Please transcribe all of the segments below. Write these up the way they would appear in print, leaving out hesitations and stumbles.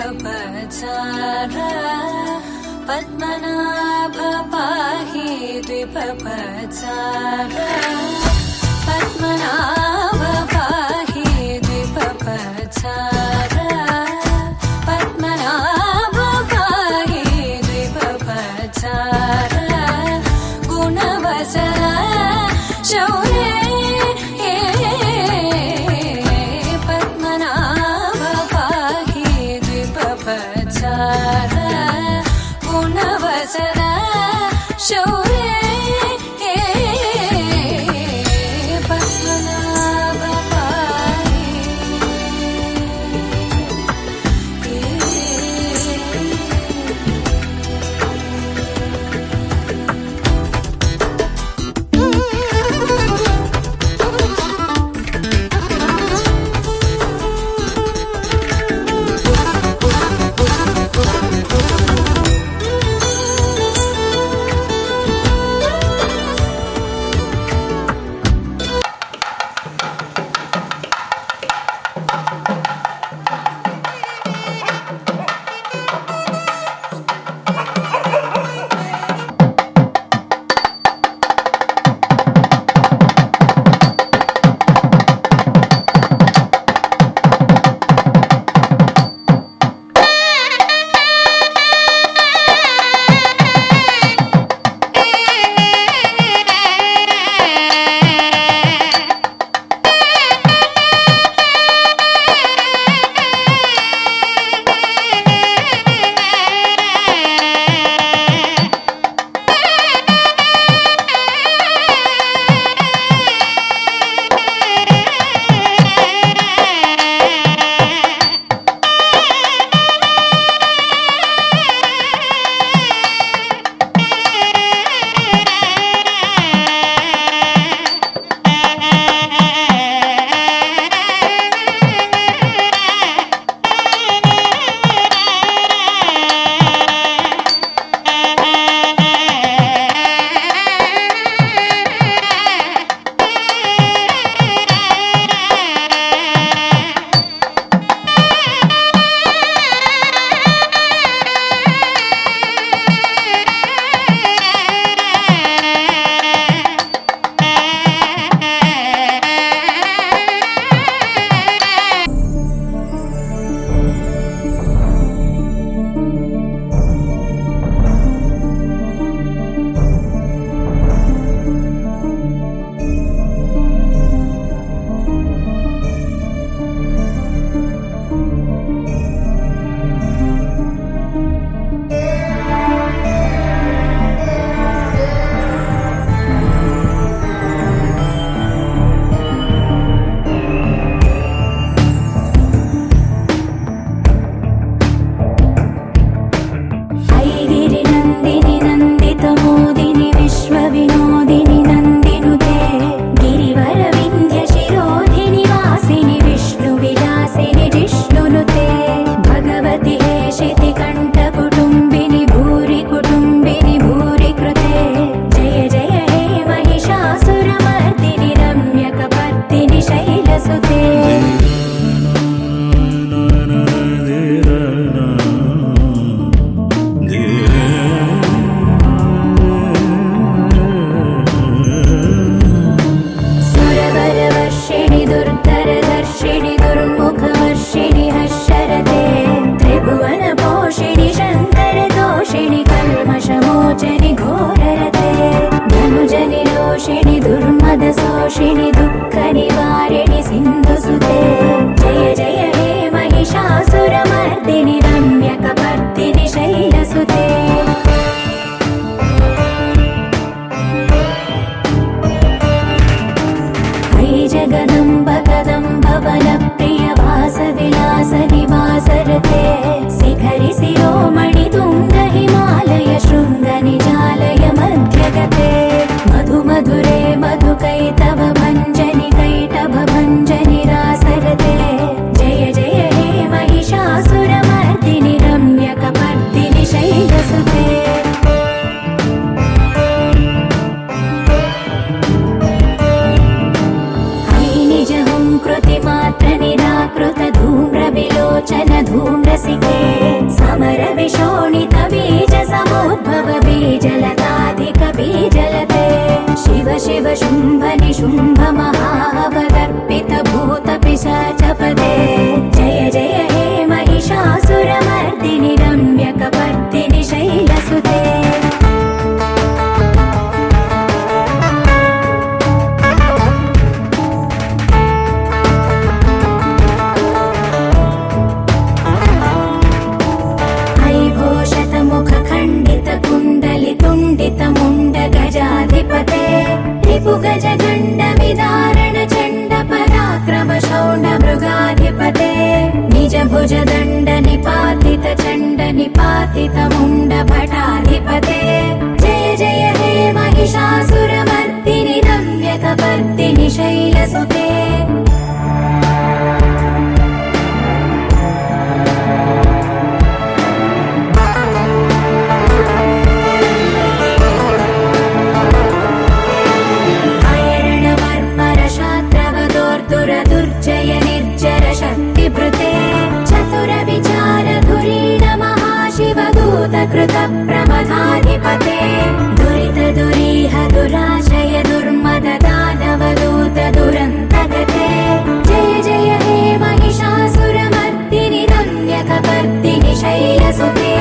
द्विपपचार पद्मनाभ पाहि द्विपपचार पद्मनाभ पाहि द्विपपचार पद्मनाभ पाहि द्विपपचार गुणवचन शौर्य पद्मनाभ पाहि द्विपपचार गुणवचन शौर्य पद्मनाभ पाहि दुर्मदशोषिणि दुःखनिवारिणि सिन्धुसुते जय जय हे महिषासुरमर्दिनि रम्यकपर्दिनि शैलसुते हे जगदम्ब कदम्ब वनप्रिय वासविलास निवासरते शिखरि शिरोमणि तुङ्ग हिमालय शृङ्ग निजालय मध्यगते मधु मधुरे मधुकैतव भञ्जनि कैटभ भञ्जनि रासरते जय जय हे महिषासुरमर्दिनि रम्यकपर्दिनि शैलसुते निजहुं कृतिमात्र निराकृत धूम्र विलोचन धूम्रसिके शुम्भ निशुम्भ महावदर्पित भूत पिशाचपदे जय जय हे महिषासुरमर्दिनि रम्यकपर्दिनि शैलसुते मुण्ड गजाधिपते रिपु गज गण्ड विदारण चण्ड पराक्रम शौण्ड मृगाधिपते निज भुज दण्ड निपातित चण्ड निपातित मुण्ड भटाधिपते जय जय हे महिषासुरमर्दिनि रम्यकपर्दिनि शैलसुते दुर्जय निर्जर शक्तिभृते चतुर विचार धुरीण महाशिवदूत कृत प्रमथाधिपते दुरित दुरीह दुराशय दुर्मद दानवदूत दुरन्तगते जय जय हे महिषासुरमर्दिनि रम्यकपर्दिनि शैलसुते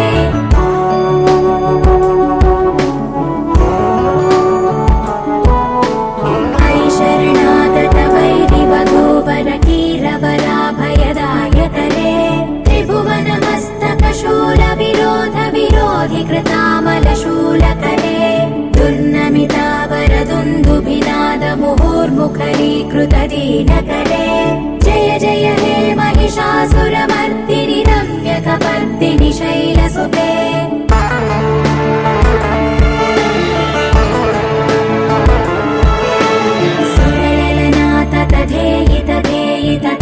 कीरवराभयदायकरे त्रिभुवनमस्तकशूल विरोध विरोधि कृतामलशूलकरे दुर्नमितावरदुन्दुभिनाद मुहुर्मुखरीकृत दीनकरे जय जय हे महिषासुरमर्दिनि रम्यकपर्दिनि शैलसुते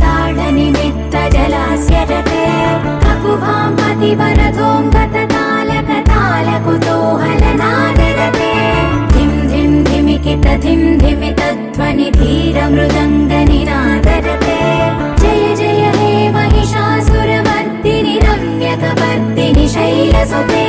ताडनिमित्त जलास्य रते ककुभां पतिवरदोऽङ्गत तालक तालकुतूहलनादरते धिं धिं धिमिकित धिं धिमित ध्वनि धीर मृदङ्गनिनादरते जय जय हे महिषासुरमर्दिनि रम्यकपर्दिनि शैलसुते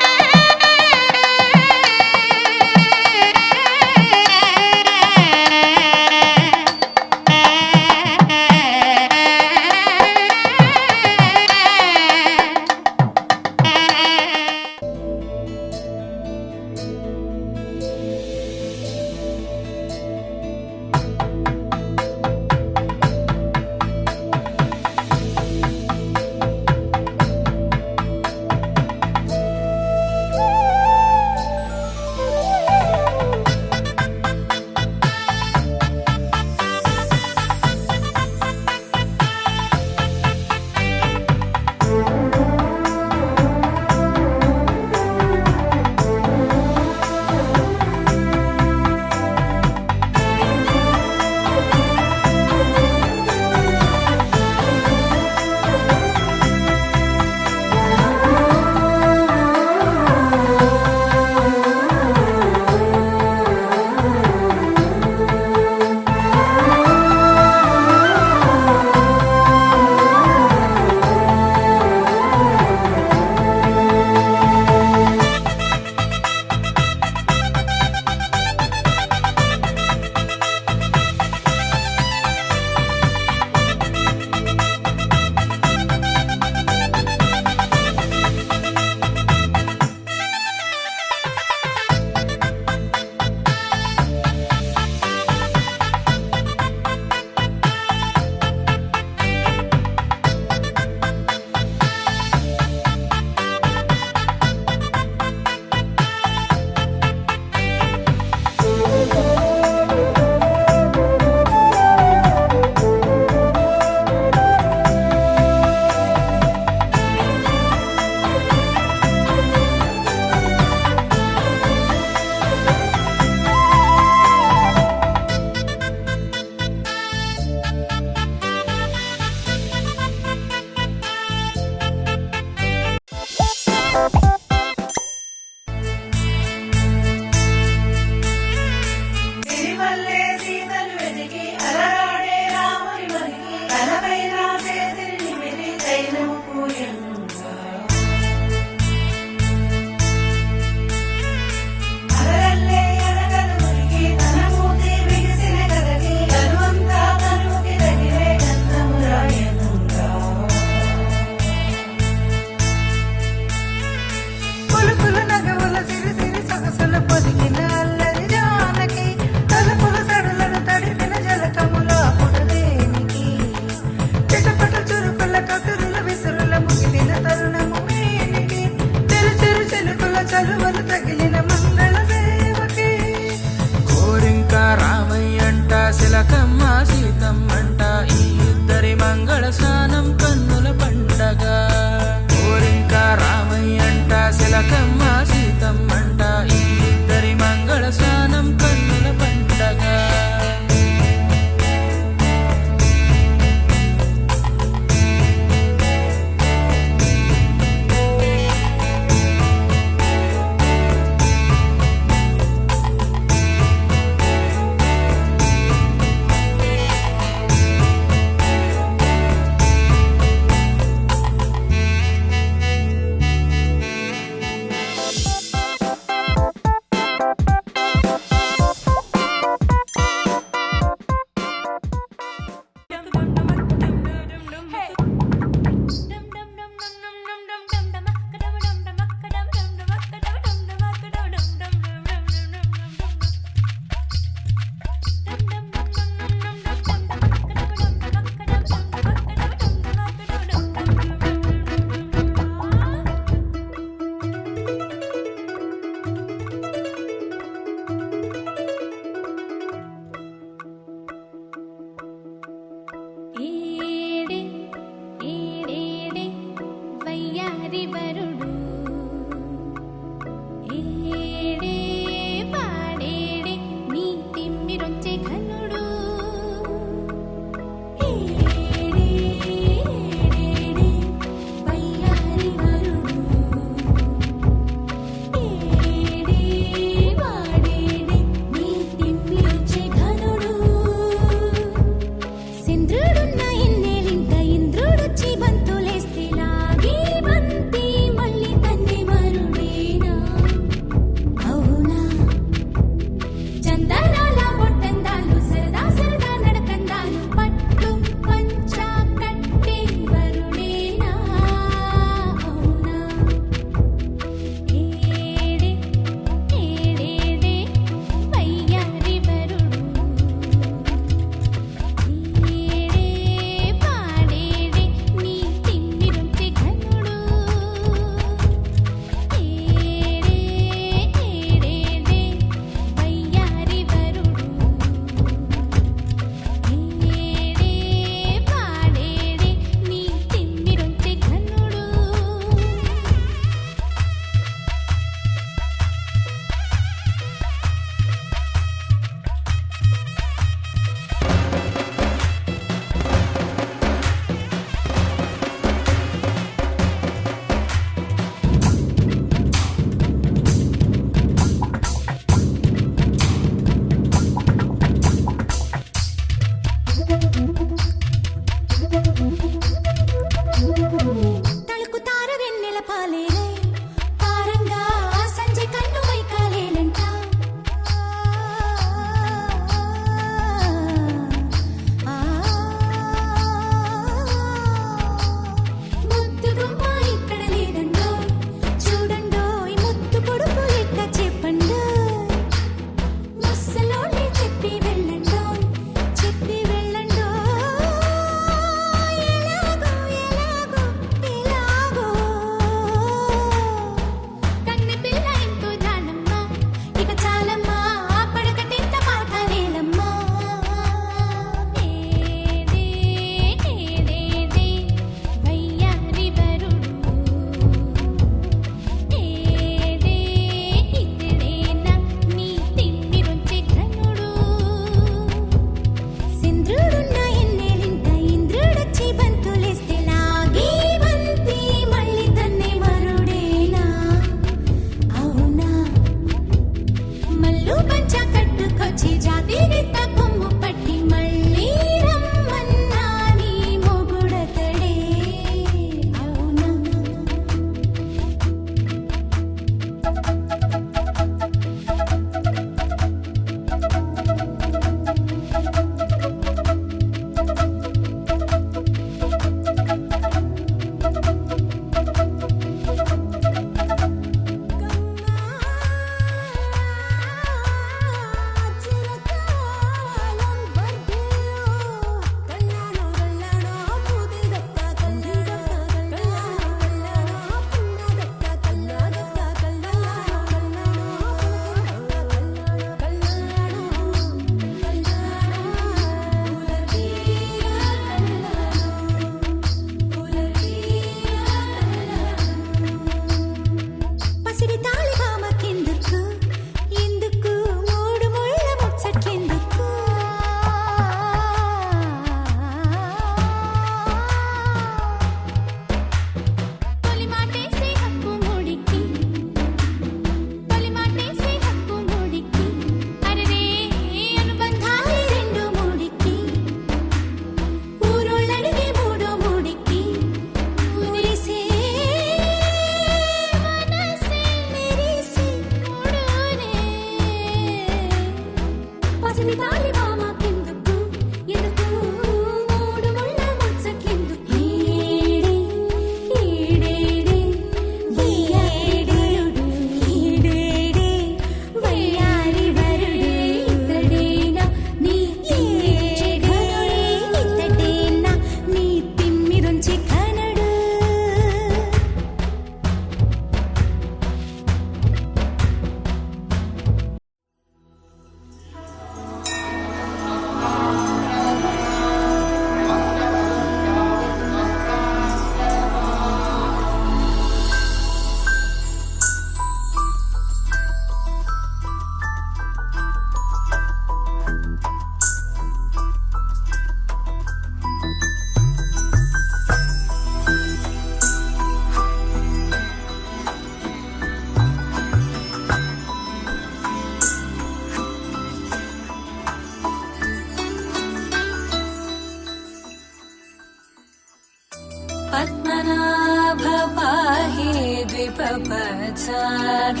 పద్మనాభ పాహి ద్విపపచార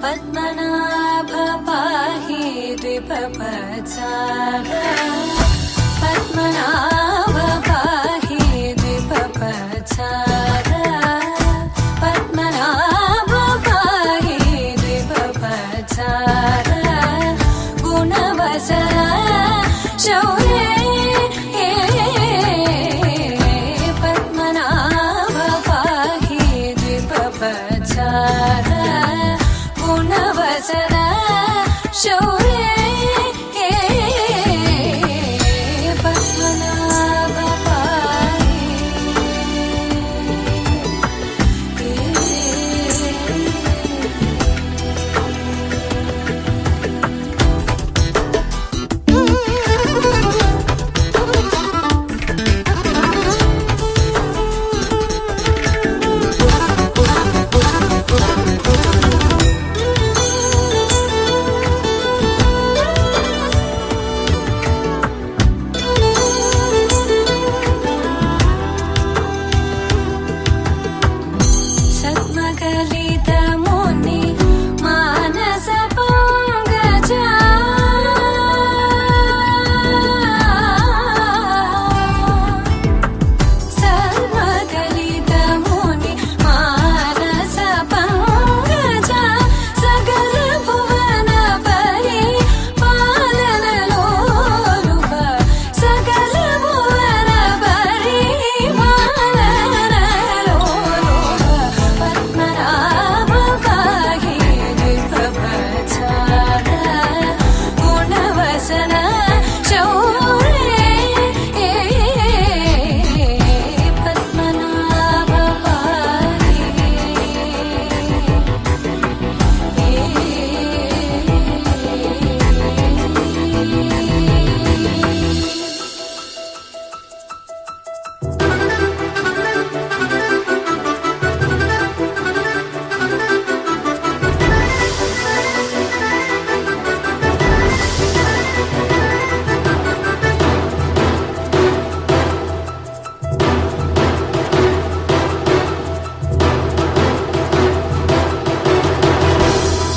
పద్మనాభ పాహి ద్విపపచార పద్మనాభ పాహి ద్విపపచార పద్మనాభ పాహి ద్విపపచార గుణవసర శౌర్య పద్మనాభ పాహి ద్విపపచార గుణవసర శౌర్య పద్మనాభ పాహి సద్మగలితముని మానస పంకజ సద్మగలితముని మానస పంకజ సకల భువన పరి పాలనలోలుప సకల భువన పరి పాలనలోలుప పద్మనాభ పాహి ద్విపపచార గుణవసన శౌర్య పద్మనాభ పాహి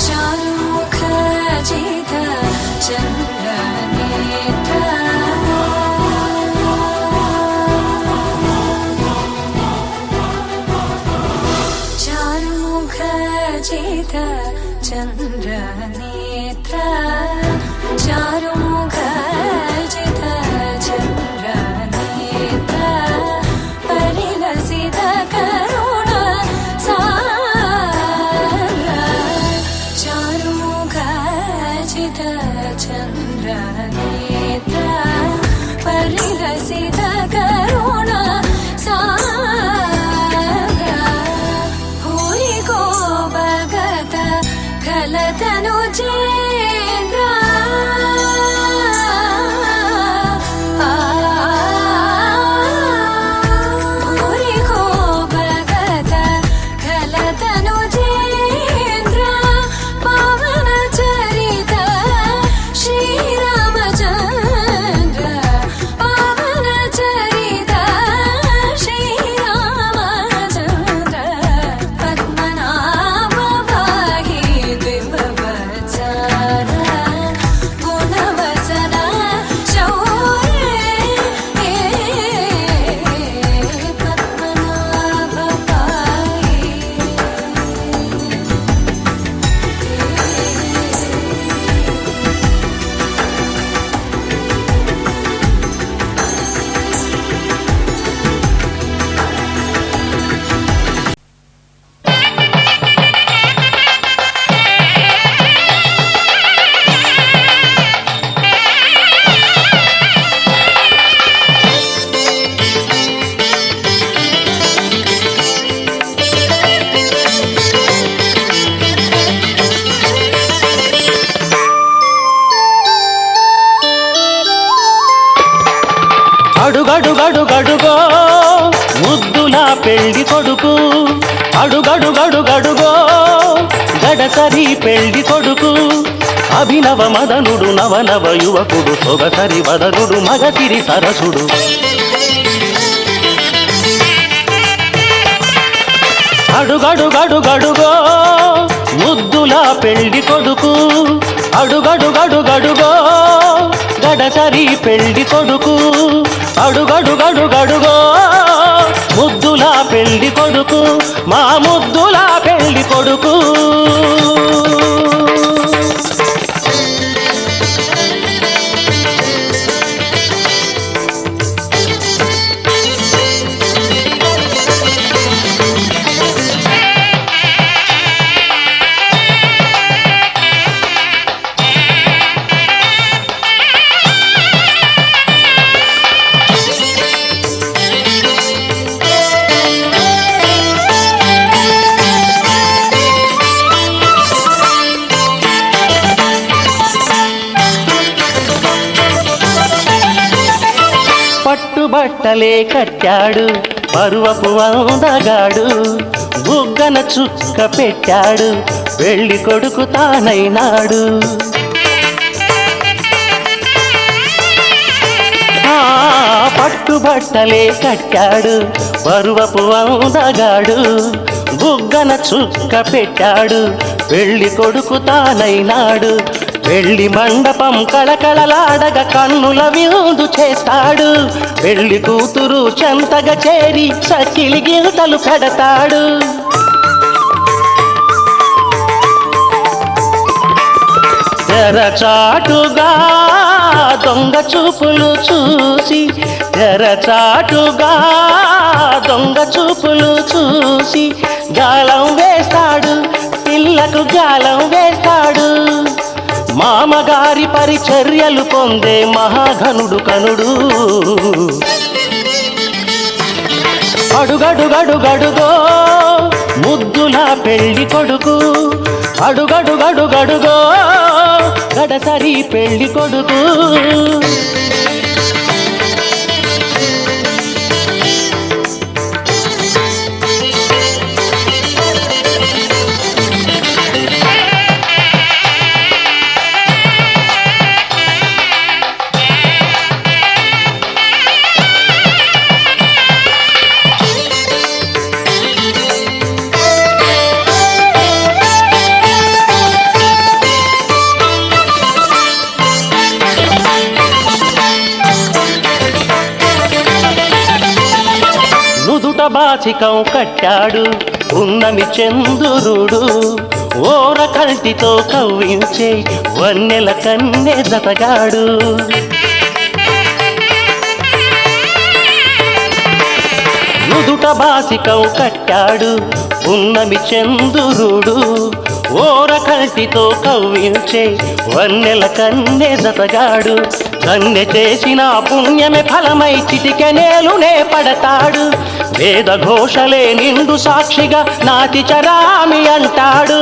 చారుముఖ జిత చంద్రనేత్ర చారుముఖ జిత చంద్రనేత్ర చారుముఖ జిత చంద్రనేత్ర పరిలసిత కరుణ సాంద్ర చారుముఖ జిత చంద్రనేత్ర పరిలసిత కరుణ సాంద్ర భూరి కోపగత కలతను చేంద్ర భూరి కోపగత కలతను చేంద్ర పవన చరిత శ్రీరామచంద్ర పవన చరిత శ్రీరామచంద్ర పద్మనాభ పాహి ద్విపపచార గుణవసన శౌర్య పద్మనాభ పాహి అడుగడుగడుగడుగో ముద్దులా పెళ్లి కొడుకు అడుగడుగడుగడుగో గడసరి పెళ్లి కొడుకు అభినవ మదనుడు నవనవ యువకుడు సొగసరి వదనుడు మగసిరి సరసుడు అడుగడుగడుగడుగో ముద్దులా పెళ్లి కొడుకు అడుగడుగడుగడుగో గడసరి పెళ్లి కొడుకు అడుగడుగడుగడుగో ముద్దులా పెళ్లి కొడుకు మా ముద్దులా పెళ్లి కొడుకు పట్టుబట్టలే కట్టాడు పరువపు అందగాడు బుగ్గన చుక్క పెట్టాడు పెళ్లి కొడుకు తానైనాడు పట్టుబట్టలే కట్టాడు పరువపు అందగాడు బుగ్గన చుక్క పెట్టాడు పెళ్లి కొడుకు తానైనాడు పెళ్లి మండపం కళకళలాడగా కన్నుల విందు చేస్తాడు పెళ్లి కూతురు చెంతగా చేరి సకిలి గిల్తలు పెడతాడు తెరచాటుగా దొంగ చూపులు చూసి తెరచాటుగా దొంగ చూపులు చూసి గాలం వేస్తాడు పిల్లకు గాలం వేస్తాడు మామగారి పరిచర్యలు పొందే మహాఘనుడు కనుడు అడుగడుగడుగడుగో ముద్దులా పెళ్లి కొడుకు అడుగడుగడుగడుగో గడసరి పెళ్లి కొడుకు బాచికం కట్టాడు ఉన్నమి చంద్రుడు ఓర కంటితో కవ్వించే వన్నెల కన్నె జతగాడు నుదుట బాచికం కట్టాడు ఉన్నమి చంద్రుడు ఓర కంటితో కవ్వించే వన్నెల కన్నె జతగాడు కన్నె చేసిన పుణ్యమే ఫలమై చిటికెనేలునే పడతాడు వేద ఘోషలే నిండు సాక్షిగా నాటి చరామి అంటాడు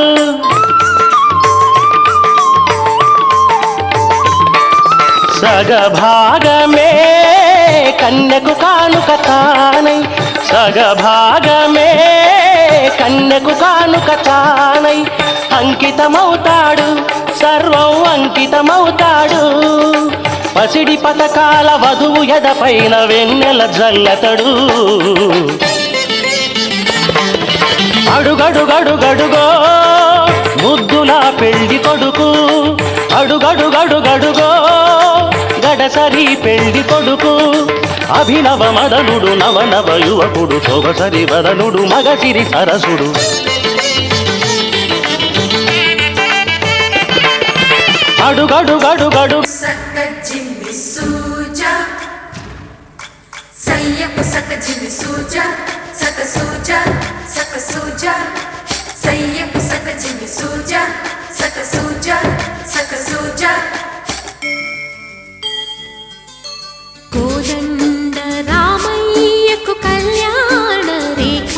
సగభాగమే కన్యకు కానుక తానై సగభాగమే కన్యకు కానుక తానై అంకితమవుతాడు సర్వం అంకితమవుతాడు పసిడి పతకాల వధువు ఎదపైన వెన్నెల జల్లతడు అడుగడుగడుగడుగో ముద్దులా పెళ్లి కొడుకు అడుగడుగడుగడుగో గడసరి పెళ్లి కొడుకు అభినవ మదనుడు నవనవ యువకుడు సొగసరి వదనుడు మగసిరి సరసుడు అడుగడుగడుగడు సక జిమ్మి సూజా సయ్యపు సక జిమ్మి సూజా సక సూజా సక సూజా సయ్యపు సక జిమ్మి సూజా సక సూజా సక సూజా కోదండ రామయ్యకు కళ్యాణ రేఖ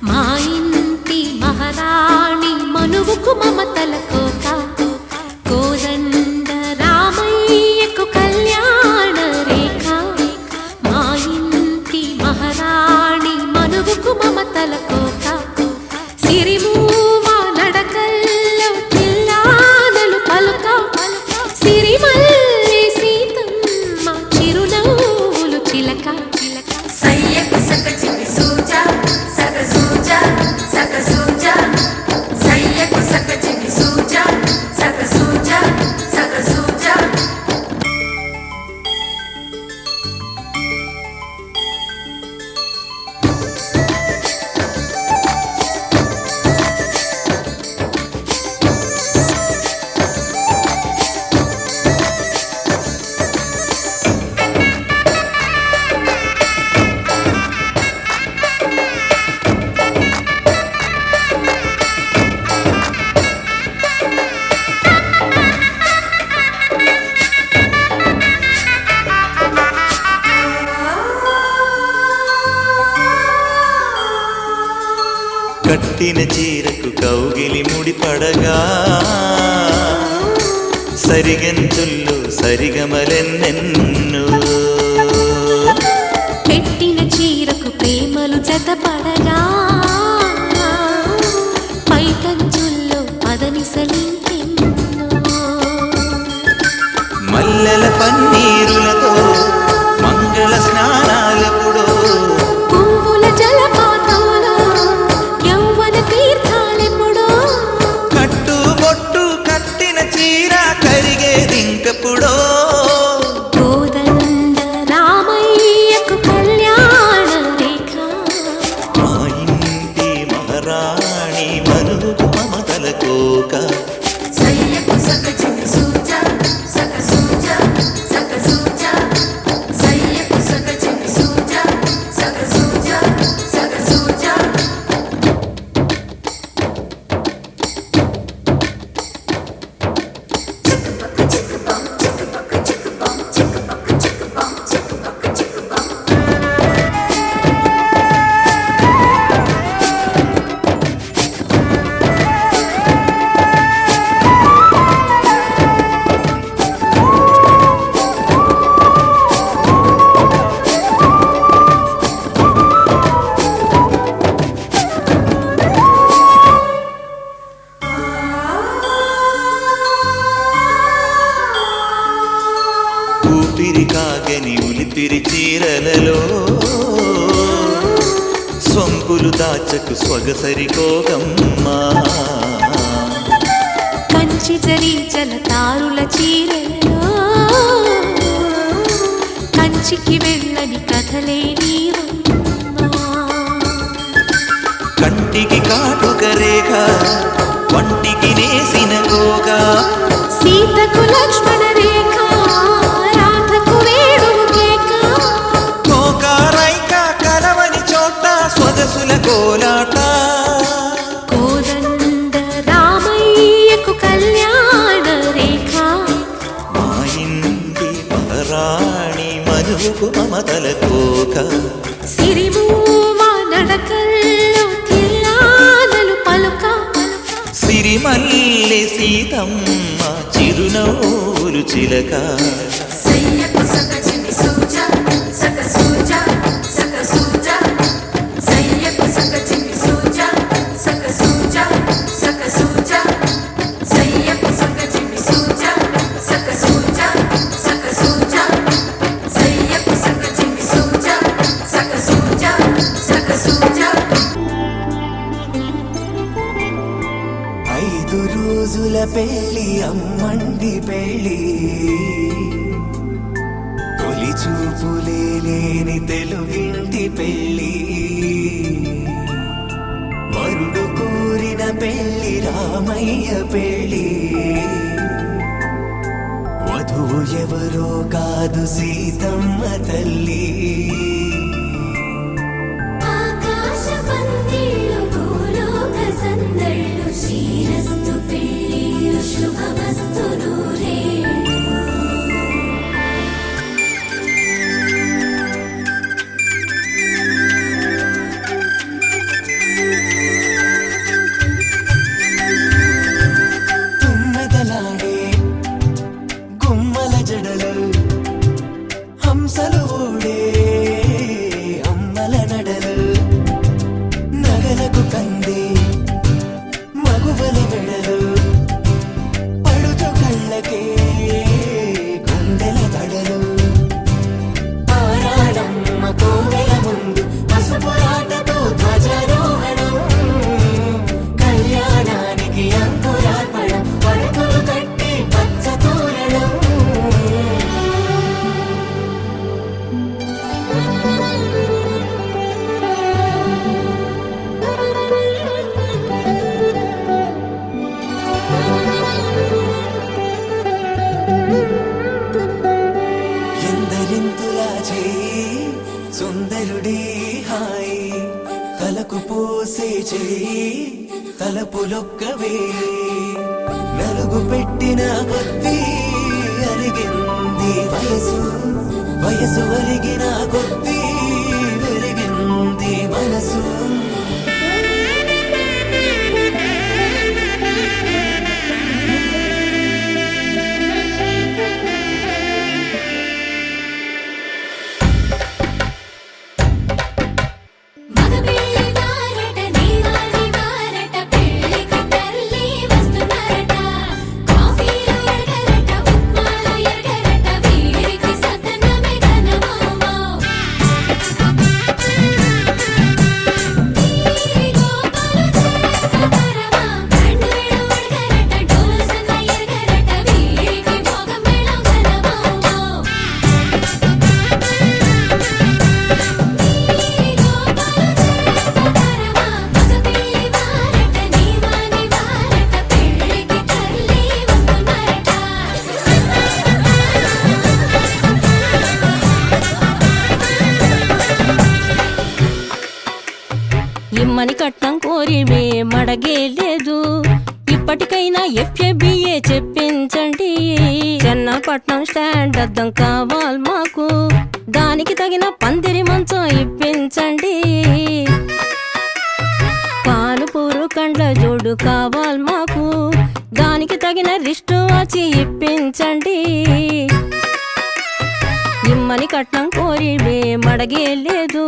మా ఇంటి మహారాణి మనువుకు మమతల కోట కోదండ రామయ్యకు కళ్యాణ రేఖ మా ఇంటి మహారాణి మనువుకు మమతల కోట సిరిమూవ నడకల్లో చిల్లానలు పలుక సిరిమల్లి సీతమ్మ చిరునవ్వులు చిలక సయ్యపు సక జిమ్మి సూజా సక సూజా సక కట్టిన చీరకు కౌగిలి ముడిపడగా సరిగంచుల్లో సరిగమలెన్నెన్ను పెట్టిన చీరకు ప్రేమలు జతపడగా పైకంచుల్లో పదనిసలింకెన్నో మల్లెల పన్నీరులతో మంగళ స్నానాలెప్పుడో పువ్వుల జలపాతంలో యౌవన తీర్థాలెప్పుడో కట్టు బొట్టు కట్టిన చీర కరిగేదింకెప్పుడో కోదండ రామయ్యకు కళ్యాణ రేఖ మా ఇంటి మహారాణి మనుకు మమతల కోక సయ్యకు సక చిన్ని సూజా సక సూజా సక సూజా సయ్యకు సక చిన్ని సూజా సక సూజా సక సూజా చిక్కుపక్క చిక్కుపం చిక్కుపక్క చిక్కుపం చిక్కుపక్క చిక్కుపం చిక్కుపక్క చిక్కుపం ఊపిరి కాగని ఉలిపిరి చీరలలో సొంపులు దాచకు స్వగసరి కోగమ్మా కంచి జరి జలతారుల చీరలో కంచికి వెళ్ళని కథలే నీవమ్మా కంటికి కాటుక రేఖ వంటికి నేసిన గోగా సీతకు లక్ష్మణ రేఖ రాధకు వేణువు కేక కోకారైక కలవని చోట స్వదసుల కోలాట కోదండ రామయ్యకు కళ్యాణ రేఖ మా ఇంటి మహారాణి మనుకు మమతల కోక సిరిమూవ నడకల్లో తిల్లానలు పలుక సిరిమల్లె సీతమ్మ చిరునవ్వులు చిలక సయ్యకు సక చిన్ని సూజా సక సూజా సక సూజా సయ్యకు సక చిన్ని సూజా సక సూజా సక సూజా సయ్యకు సక చిన్ని సూజా సక సూజా సక సూజా సయ్యకు సక చిన్ని సూజా సక సూజా సక సూజా 5 రోజుల పెళ్ళి అమ్మండి పెళ్ళి తొలి చూపులే లేని తెలుగింటి పెళ్ళి వరుడు కోరిన పెళ్ళి రామయ్య పెళ్ళి వధువు ఎవరో కాదు సీతమ్మ తల్లి ఆకాశ పందిళ్ళు భూలోక సందళ్ళు శ్రీరస్తు పెళ్ళిళ్ళు శుభమస్తు నూరేళ్ళు తుమ్మెదలాడే గుమ్మల జడలు హంసలు ఓడే అమ్మల నడలు నగలకు కంది మగువల వెడలు పడుచు కళ్ళకే గుండెల తడలు ఆరాడమ్మ కోవెల ముందు పసుపురాటతో ధ్వజారోహణం కళ్యాణానికి అంకురార్పణం పడకలు కట్టి పచ్చ తోరణం ఎందరింతులా చేయి సుందరుడి హాయి తలకు పోసే చేయి తలపులొక్కవే నలుగు పెట్టిన కొద్దీ అరిగింది వయసు వయసు అరిగిన కొద్దీ వెలిగింది మనసు ఇమ్మని కట్నం కోరి మడగే లేదు. ఇప్పటికైనా FABA చెప్పించండి. చెన్నపట్నం స్టాండ్ అద్దం కావాలి మాకు, దానికి తగిన పందిరి మంచం ఇప్పించండి. కానుపూరు కండ్ల జోడు కావాలి మాకు, దానికి తగిన రిస్టు వాచి ఇప్పించండి. ఇమ్మని కట్నం కోరి మడగే లేదు.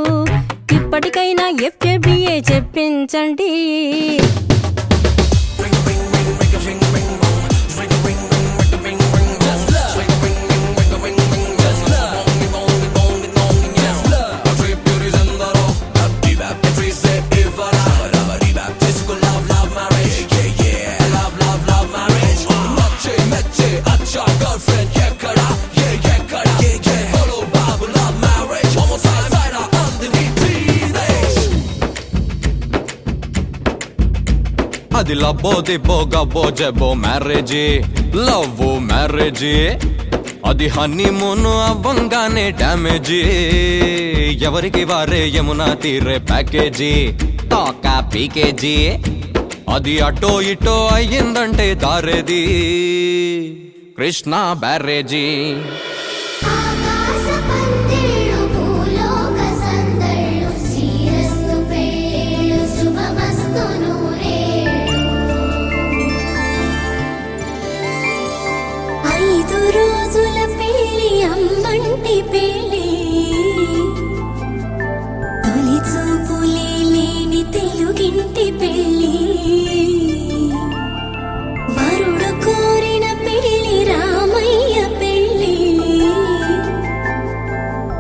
ఇప్పటికైనా FABA చెప్పించండి. అది లబ్బో దిబ్బో గబ్బో జబ్బో మ్యారేజీ, లవ్ మ్యారేజీ. అది హనీమూన్ అవ్వంగానే డ్యామేజీ. ఎవరికి వారే యమునా తీరే ప్యాకేజీ, తాకా పీకేజీ. అది అటో ఇటో అయ్యిందంటే దారేది కృష్ణా బ్యారేజీ. ఆకాశ పందిళ్ళు భూలోక సందళ్ళు శ్రీరస్తు పెళ్ళిళ్ళు శుభమస్తు నూరేళ్ళు. 5 రోజుల పెళ్ళి అమ్మంటి పెళ్ళి, తొలి చూపులే లేని తెలుగింటి పెళ్ళి. వరుడు కోరిన పెళ్ళి రామయ్య పెళ్ళి,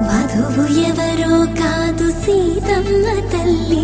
వధువు ఎవరో కాదు సీతమ్మ తల్లి.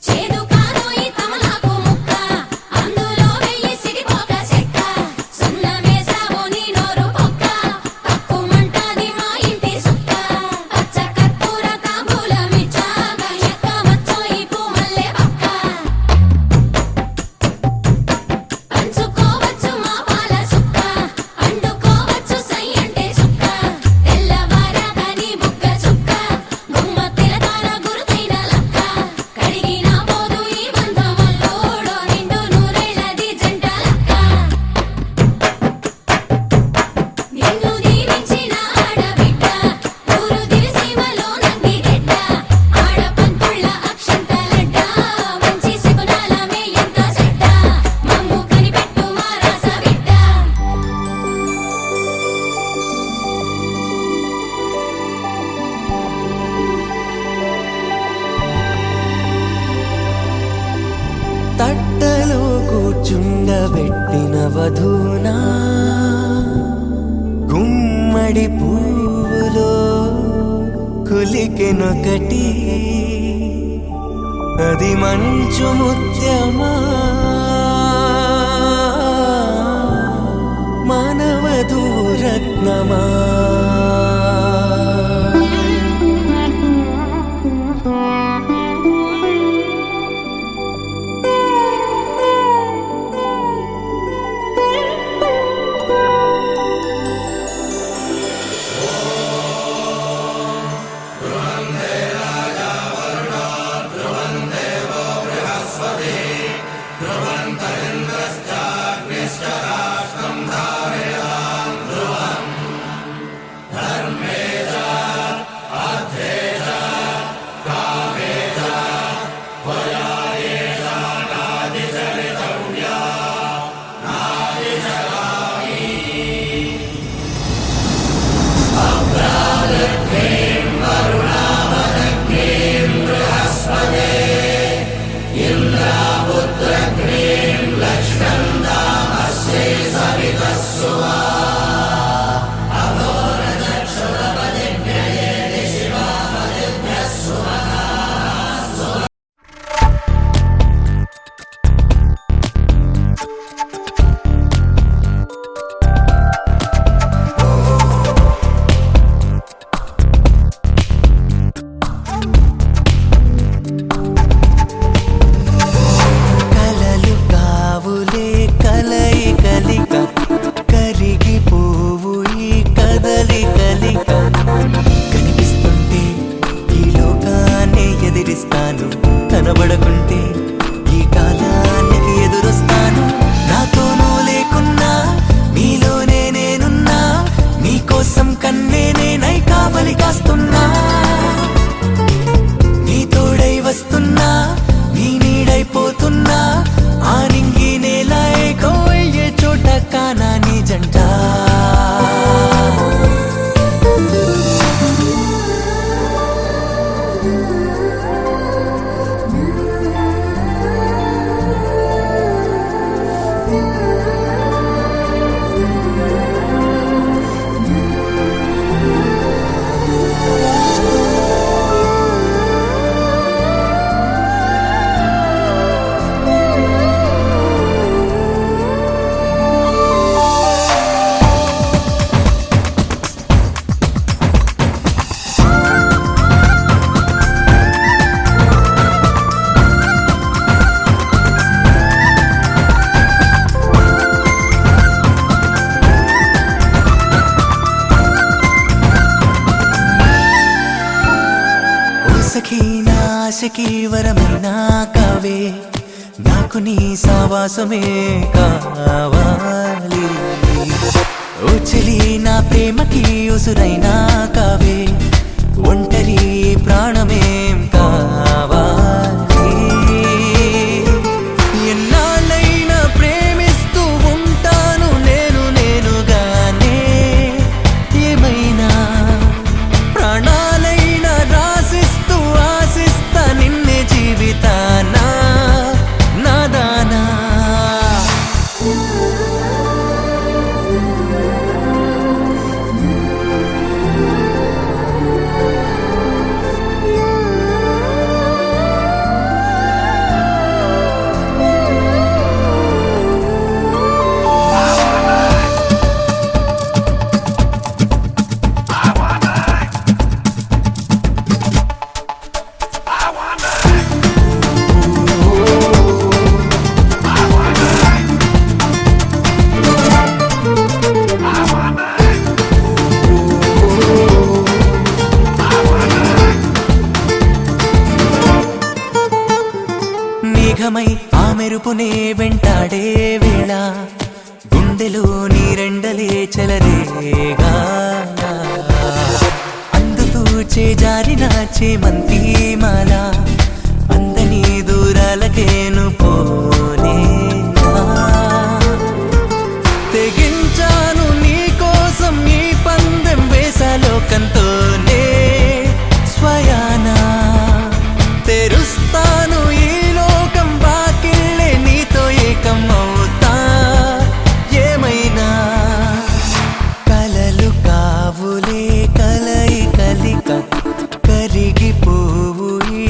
చేదు కాదోయి తమలాకు ముక్క, అందులో వెయ్యి సిడిపోక చెక్క. సున్నమేసావో నీ నోరు పొక్క, తక్కుమంటాది మా ఇంటి సుక్క. పచ్చ కర్పూర తాంబూలమిచ్చాక ఎక్కవచ్చో ఈ పూమల్లె పక్క. పంచుకోవచ్చు మా పాల సుక్క, అండుకోవచ్చు సై అంటే చుక్క. తెల్లవారాక నీ బుగ్గ చుక్క, గుమ్మ తిలకాల గురుతైన లక్క. కడిగినా పోదు ఈ బంధమల్లోడో, నిండు నూరేళ్ళది జంట లక్క. నిన్ను దీవించిన ఆడబిడ్డ, ఊరు దివిసీమలో నంది గెడ్డ. ఆడపంతుళ్ళ అక్షంతలడ్డ, మంచి శకునాలమే ఎంత చెడ్డ. మమ్ము కనిపెట్టు మా రాస బిడ్డ. తట్టలో కూర్చుండబెట్టిన వధూనా, గుమ్మడి పువ్వులో కులికెనొకటి. అది మంచు ముత్యమా మానవధూ రత్నమా. కోసం కన్నే నేనై కావలి కాస్తున్నా, నీ తోడై వస్తున్నా, నీ నీడైపోతున్నా, ఆ నింగి నేల ఏకో అయ్యే చోట కానా నీ జంట. సఖీ నా ఆశకి వరమైనా కావే, నాకు నీ సావాసమే కావాలి. ఓ చెలి నా ప్రేమకి ఉసురైనా కావే, ఒంటరి ప్రాణమేం కావాలి. ఎన్నాళ్ళైనా ప్రేమిస్తూ ఉంటాను నేను నేనుగానే, ఏమైనా ప్రాణాలైనా రాసిస్తూ ఆశిస్తా నిన్నే జీవితానా నాదానా. మేఘమై ఆ మెరుపునే వెంటాడే వేళ, గుండెలో నీరెండలే చెలరేగా, అందుతూ చేజారిన చేమంతి మాల, అందని దూరాలకేను పోనేగా. తెగించాను నీ కోసం ఈ పందెం వేసలోకంతోనే, స్వయానా తెరుస్తాను ఈ లోకం బాకిళ్ళే, నీతో ఏకం అవుతా. ఏమైనా కలలు కావులే కలయి కలిక, కరిగిపోవు ఈ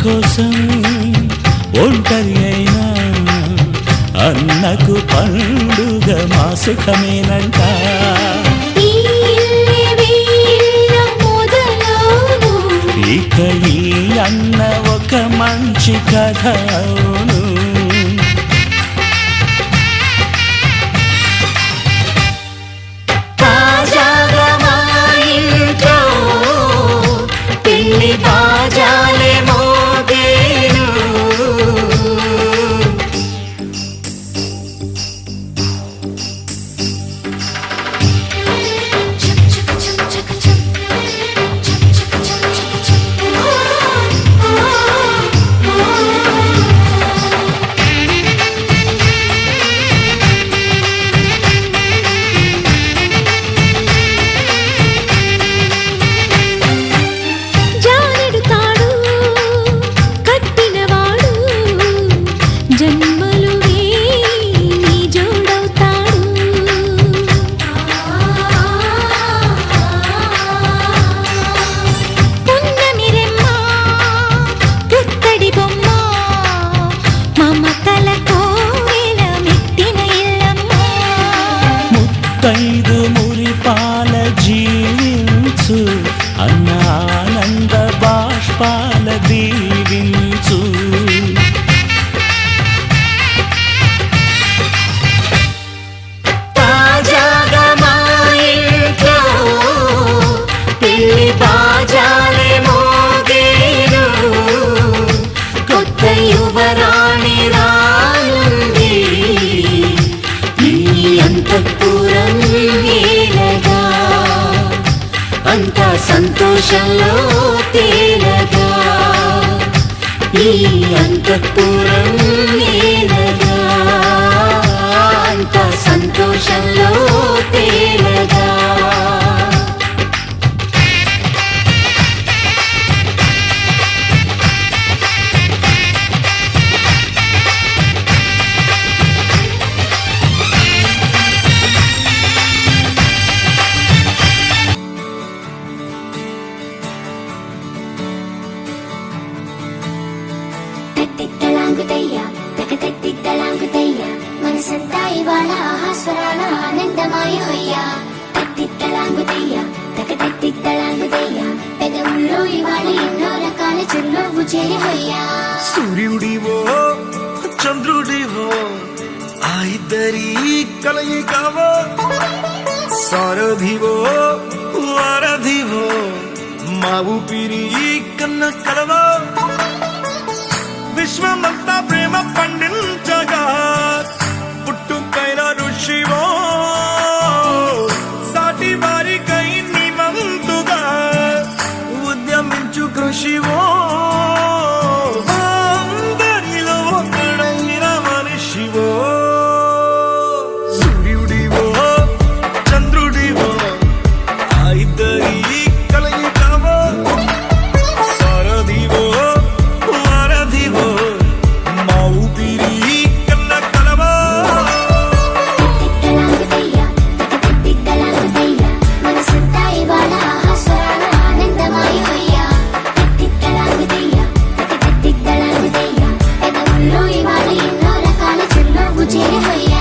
కోసం ఒంటరి అయినా అన్నకు పండుగ మా సుఖమేనంట. ఇక ఈ అన్న ఒక మంచి కథ అవును. తాజాగా మా ఇంట్లో పెళ్లి బాజాలే మోగేను. ముత్తైదు మురిపాల జీవించు అన్న ఆనంద బాష్పాల దీవించు. తాజాగా మా ఇంట్లో పెళ్లి బాజాలే మోగేను. కొత్త యువరాణి రానుంది అంతఃపురం ఏలగా. అంతా సంతోషంలో తేలగా. ఈ అంతఃపురం ఏలగా. అంతా సంతోషంలో తేలగా. మనసంతా ఇవాళ ఆహాస్వరాల ఆనందమాయ హొయ్యా. తట్టిత్తలాంగుతయ్యా తకతట్టిత్తలాంగుతయ్యా. పెదవుల్లో ఇవాళ ఎన్నో రకాల చిరునవ్వు చేరి హొయ్యా. సూర్యుడివో చంద్రుడివో ఆ ఇద్దరి కలయికవో. సారథివో వారధివో మా ఊపిరి కన్న కలవో. విశ్వమంతా ప్రేమ పండించగా పుట్టుకైన ఋషివో. సాటి వారికై నివంతుగా ఉద్యమించు కృషివో. అందరిలో ఒకడైన మనిషివో. సూర్యుడివో చంద్రుడివో ఆ ఇద్దరి కలయికవో. సారథివో వారధివో మా ఊపిరి కన్న కలవో. తట్టిత్తలాంగుతయ్యా తకతట్టిత్తలాంగుతయ్యా. మనసంతా ఇవాళ ఆహాస్వరాల ఆనందమాయ హొయ్యా. తట్టిత్తలాంగుతయ్యా తకతట్టిత్తలాంగుతయ్యా. పెదవుల్లో ఇవాళ ఎన్నో రకాల చిరునవ్వు చేరి హొయ్యా.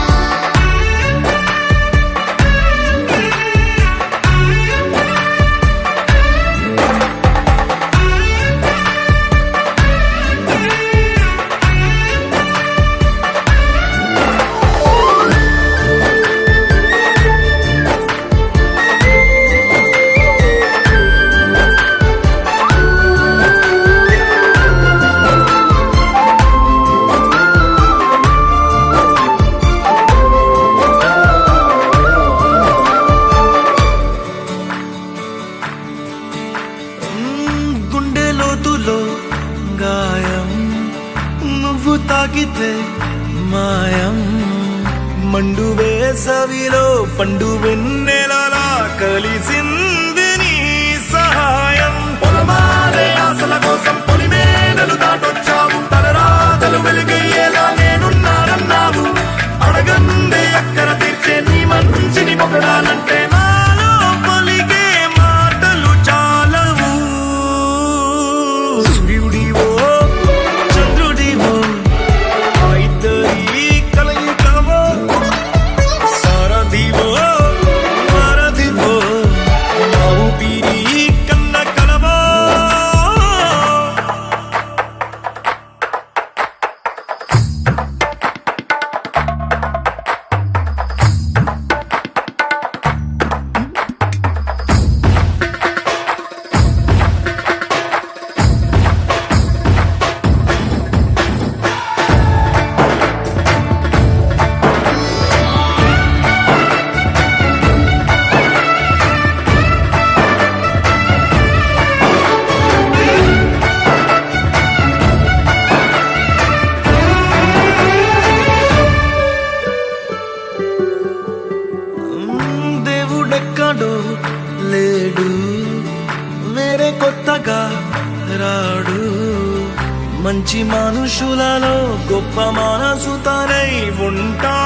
గుండె లోతులో గాయం నువ్వు తాకితే మాయం. మండు వేసవిలో పండు వెన్నెలలా కలిసింది నీ సహాయం. పొలమారే ఆశల కోసం పొలిమేనలు దాటొచ్చావు. తలరాతలు వెలుగయ్యేలా నేనున్నానన్నావు. అడగందే అక్కర తీర్చే నీ మంచిని పొగడాలంటే నాలో పలికే మాటలు చాలవు. సూర్యుడివో దేవుడెక్కడో లేడు, వేరే కొత్తగా రాడు. మంచి మనుషులలో గొప్ప మనసు తనై ఉంటా.